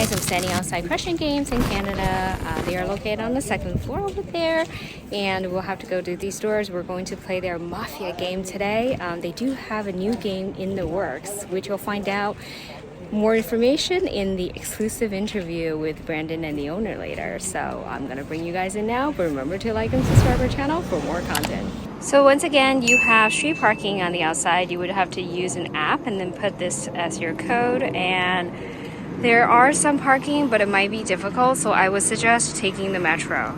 guys, I'm standing outside Crushing Games in Canada. They are located on the second floor over there, and we'll have to go to these doors. We're going to play their Mafia game today. They do have a new game in the works, which you'll find out more information in the exclusive interview with Brandon and the owner later. So I'm gonna bring you guys in now, but remember to like and subscribe our channel for more content. So once again, you have street parking on the outside. You would have to use an app and then put this as your code, and there are some parking, but it might be difficult, so I would suggest taking the metro.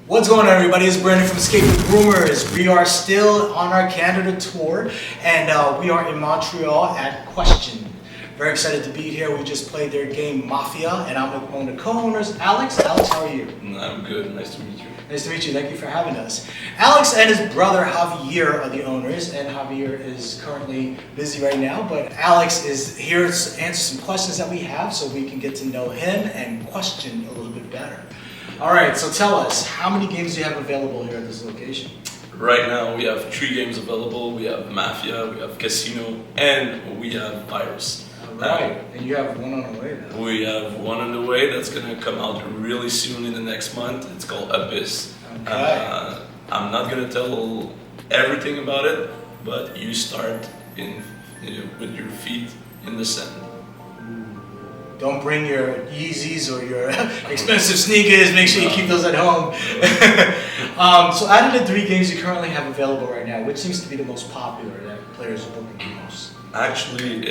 What's going on, everybody? It's Brandon from ESCAPETHEROOMers. We are still on our Canada tour, and we are in Montreal at Question. Very excited to be here. We just played their game Mafia, and I'm with one of the co-owners, Alex. Alex, how are you? I'm good. Nice to meet you. Nice to meet you. Thank you for having us. Alex and his brother Javier are the owners, and Javier is currently busy right now, but Alex is here to answer some questions that we have so we can get to know him and Question a little bit better. All right, so tell us, how many games do you have available here at this location? Right now we have 3 games available. We have Mafia, we have Casino, and we have Virus. All right, and you have one on the way now. We have one on the way that's going to come out really soon in the next month. It's called Abyss. Okay. I'm not going to tell everything about it, but you start with your feet in the sand. Don't bring your Yeezys or your expensive sneakers. Make sure you keep those at home. So out of the 3 games you currently have available right now, which seems to be the most popular that players are booking the most? Actually,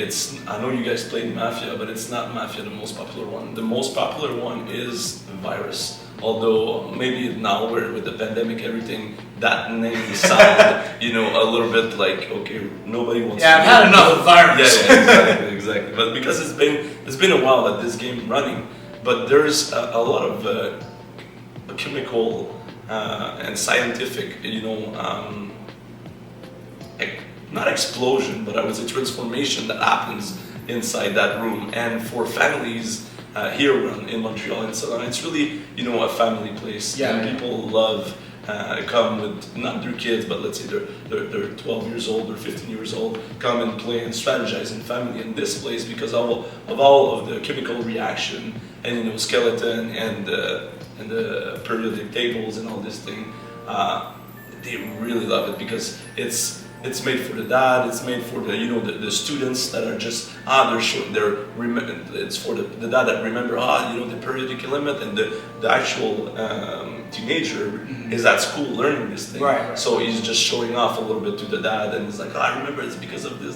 I know you guys played Mafia, but it's not Mafia the most popular one. The most popular one is Virus. Although maybe now with the pandemic, everything, that name sounded, a little bit like, okay, nobody wants to. Yeah, I've had enough of Virus. Yeah, exactly. But because it's been a while that this game running, but there's a lot of chemical and scientific, not explosion, but I would say transformation that happens inside that room. And for families here in Montreal and so on, it's really, a family place. Yeah, and people love come with not their kids, but let's say they're 12 years old or 15 years old, come and play and strategize in family in this place because of all of the chemical reaction and skeleton and the periodic tables and all this thing. They really love it because it's made for the dad. It's made for the students that are just it's for the dad that remember the periodic element, and the actual teenager is at school learning this thing. Right. So he's just showing off a little bit to the dad, and he's like, I remember it's because of this.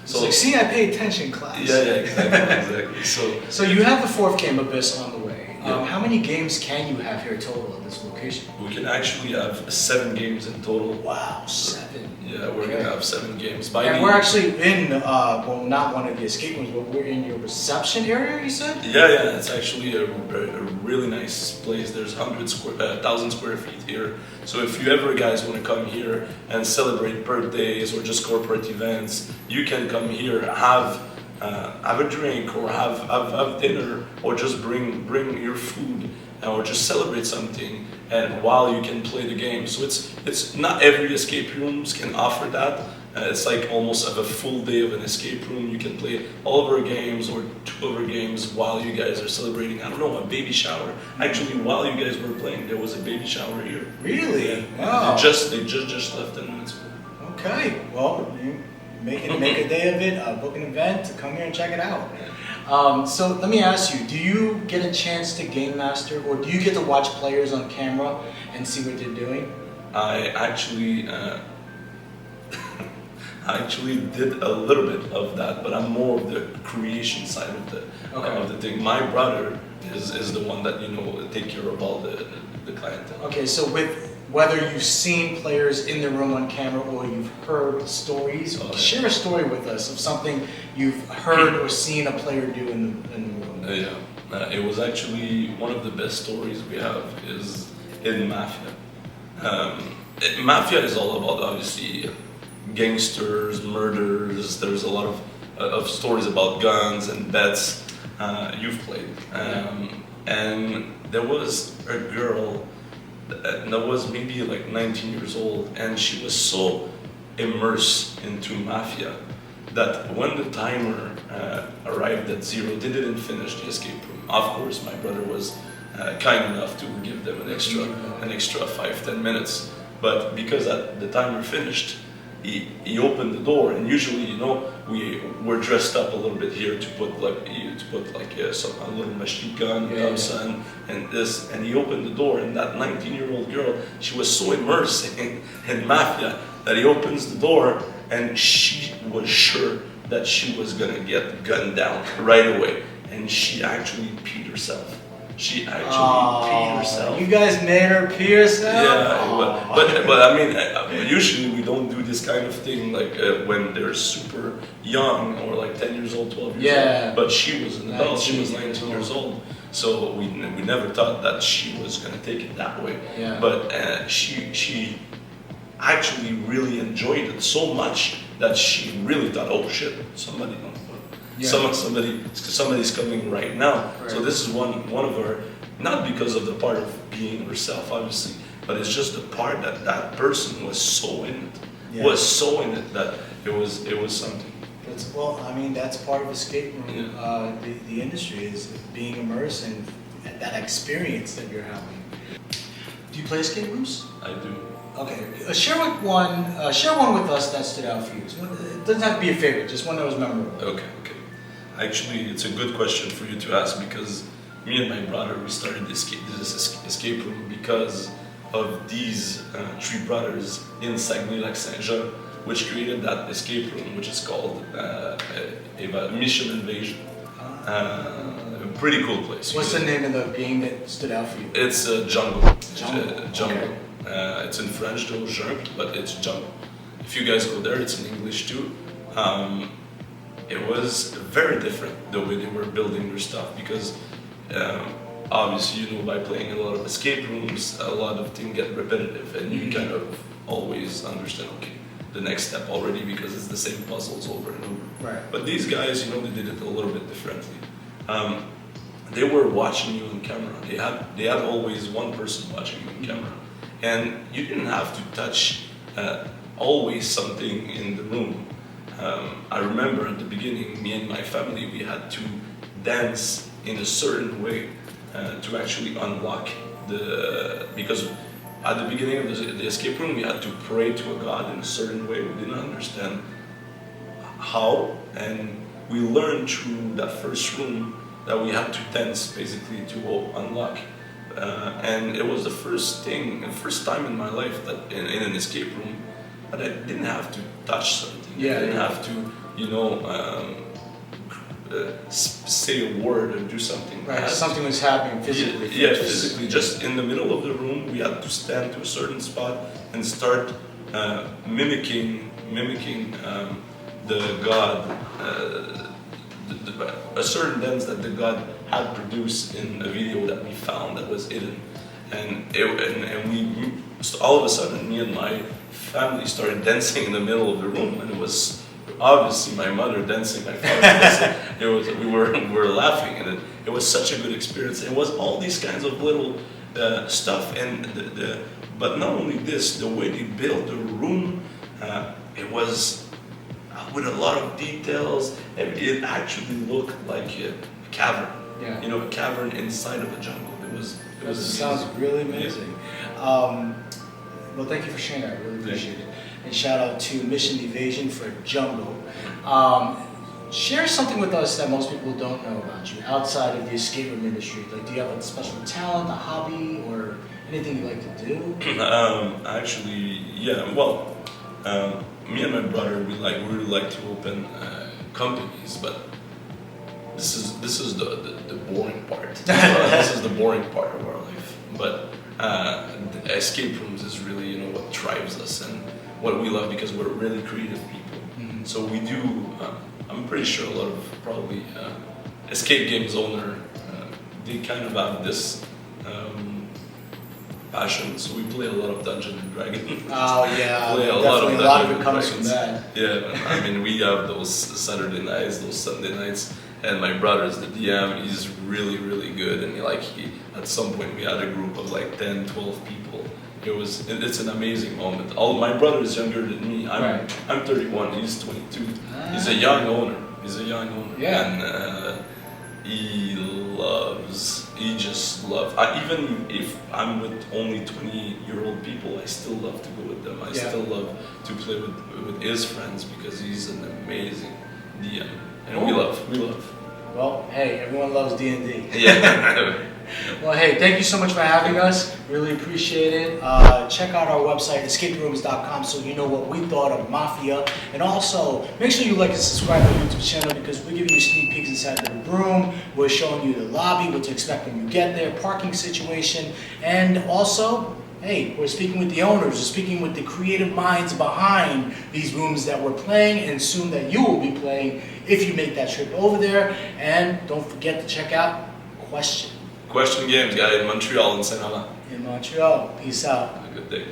So it's like, see, I pay attention, class. Yeah, exactly. So you have the 4th game, Abyss, on the way. Yeah. How many games can you have here total at this location? We can actually have 7 games in total. Wow, 7. Yeah, we're gonna have 7 games. And we're actually in, not one of the escape rooms, but we're in your reception area, you said? Yeah, it's actually a really nice place. There's 1,000 square feet here. So if you ever guys want to come here and celebrate birthdays or just corporate events, you can come here, have a drink or have dinner, or just bring your food, or just celebrate something, and while you can play the game. So it's not every escape rooms can offer that. It's like almost of a full day of an escape room. You can play all of our games or 2 of our games while you guys are celebrating, I don't know, a baby shower. Actually, while you guys were playing, there was a baby shower here. Really? Yeah. Wow. They just left 10 minutes ago. Okay, well, you make a day of it, book an event, to come here and check it out. So let me ask you, do you get a chance to game master, or do you get to watch players on camera and see what they're doing? I actually did a little bit of that, but I'm more of the creation side of the thing. My brother is the one that take care of all the clientele. Okay, so whether you've seen players in the room on camera or you've heard stories, share a story with us of something you've heard or seen a player do in the room. It was actually one of the best stories we have is in Mafia. Mafia is all about obviously gangsters, murders. There's a lot of stories about guns and bets. You've played, and there was a girl that was maybe like 19 years old, and she was so immersed into Mafia that when the timer arrived at 0, they didn't finish the escape room. Of course, my brother was kind enough to give them an extra 5-10 minutes. But because the timer finished, he opened the door, and usually, you know, we were dressed up a little bit here to put like a little machine gun, and this, and he opened the door, and that 19-year-old girl, she was so immersed in Mafia that he opens the door, and she was sure that she was gonna get gunned down right away, and she actually peed herself. She actually peed herself. You guys made her pee herself? Yeah, but I mean, usually we don't do this kind of thing like when they're super young or like 10 years old, 12 years old. But she was an adult, she was 19 years old. So we never thought that she was going to take it that way. Yeah. But she actually really enjoyed it so much that she really thought, oh shit, somebody's coming right now. Right. So this is one of her, not because of the part of being herself, obviously, but it's just the part that person was so in it, that it was something. Well, I mean, that's part of escape room. The industry is being immersed in that experience that you're having. Do you play escape rooms? I do. Okay, share one with us that stood out for you. It doesn't have to be a favorite, just one that was memorable. Okay. Actually, it's a good question for you to ask because me and my brother, we started this escape room because of these 3 brothers in Saguenay-Lac-Saint-Jean, which created that escape room, which is called Mission Liberté. A pretty cool place. What's the name of the game that stood out for you? It's Jungle. Jungle. Okay. It's in French though, Jungle, but it's Jungle. If you guys go there, it's in English too. It was very different the way they were building their stuff because obviously, you know, by playing a lot of escape rooms, a lot of things get repetitive and you kind of always understand, okay, the next step already because it's the same puzzles over and over. Right. But these guys, you know, they did it a little bit differently. They were watching you on camera. They had always one person watching you on camera. And you didn't have to touch always something in the room. I remember at the beginning, me and my family, we had to dance in a certain way to actually unlock because at the beginning of the escape room, we had to pray to a god in a certain way. We didn't understand how, and we learned through that first room that we had to dance basically to unlock. And it was the first time in my life that in an escape room that I didn't have to touch something. I didn't have to, you know, say a word or do something. Right, something was happening physically. Physically. Just in the middle of the room, we had to stand to a certain spot and start mimicking the god, a certain dance that the god had produced in a video that we found that was hidden, and we all of a sudden, me and my family started dancing in the middle of the room, and it was obviously my mother dancing, my father dancing. We were laughing, and it was such a good experience. It was all these kinds of little stuff, and but not only this, the way they built the room, it was with a lot of details. It actually looked like a cavern. Yeah. You know, a cavern inside of a jungle. It sounds really amazing. Yeah. Well, thank you for sharing that. I really appreciate it. And shout out to Mission ESCAPETHEROOmers for Jungle. Share something with us that most people don't know about you outside of the escape room industry. Like, do you have a special talent, a hobby, or anything you like to do? Actually, yeah. Well, me and my brother, we really like to open companies, but this is the boring part. This is the boring part of our life. But escape rooms is really, you know, what drives us and what we love, because we're really creative people. So we do, I'm pretty sure a lot of probably escape games owner, they kind of have this passion. So we play a lot of Dungeons and Dragons. Oh yeah, play definitely a lot of it comes from Dragons. that. Yeah, I mean, we have those Saturday nights, those Sunday nights, and my brother's the DM. He's really, really good, and he at some point we had a group of like 10, 12 people. It's an amazing moment. My brother is younger than me. I'm 31. He's 22. He's a young owner. Yeah. And he just loves. Even if I'm with only 20-year-old people, I still love to go with them. I still love to play with his friends, because he's an amazing DM, and we love. Well, hey, everyone loves D&D. Yeah. Well, hey, thank you so much for having us. Really appreciate it. Check out our website, EscapeTheRooms.com, so you know what we thought of Mafia. And also, make sure you like and subscribe to our YouTube channel, because we're giving you sneak peeks inside the room. We're showing you the lobby, what to expect when you get there, parking situation, and also, hey, we're speaking with the owners, we're speaking with the creative minds behind these rooms that we're playing, and soon that you will be playing if you make that trip over there. And don't forget to check out Question Games, guy in Montreal and Saint-Laurent. in Montreal. Peace out. Have a good day.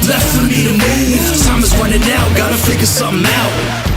Left for me to move. Time is running out, gotta figure something out.